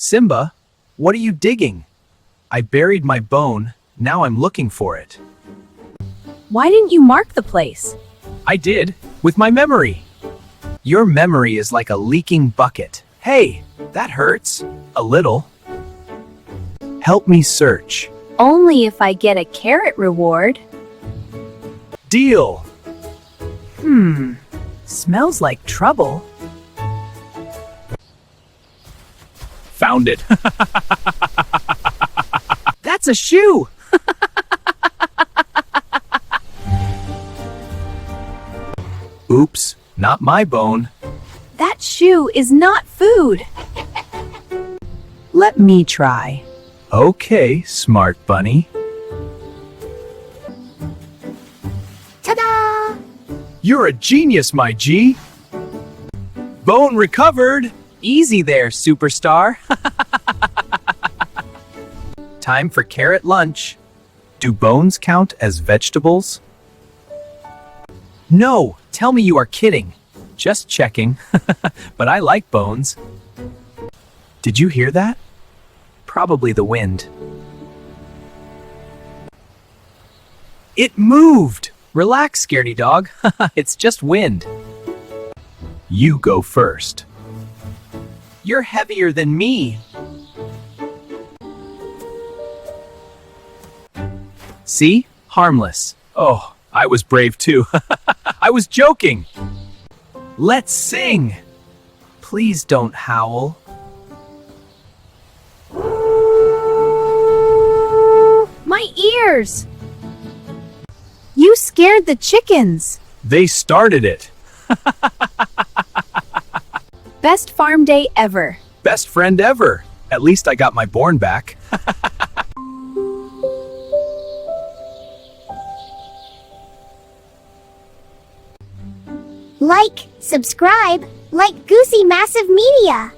Simba, what are you digging? I buried my bone, now I'm looking for it. Why didn't you mark the place? I did, with my memory. Your memory is like a leaking bucket. Hey, that hurts. A little. Help me search. Only if I get a carrot reward. Deal. Smells like trouble. Found it. That's a shoe. Oops, not my bone. That shoe is not food. Let me try. Okay, smart bunny. Ta-da! You're a genius, my G. Bone recovered. Easy there, superstar. Time for carrot lunch. Do bones count as vegetables? No, tell me you are kidding. Just checking. But I like bones. Did you hear that? Probably the wind. It moved! Relax, scaredy dog. It's just wind. You go first. You're heavier than me. See? Harmless. Oh, I was brave too. I was joking. Let's sing. Please don't howl. My ears! You scared the chickens. They started it. Best farm day ever. Best friend ever. At least I got my born back. Like, subscribe, like GUSII Massive Media.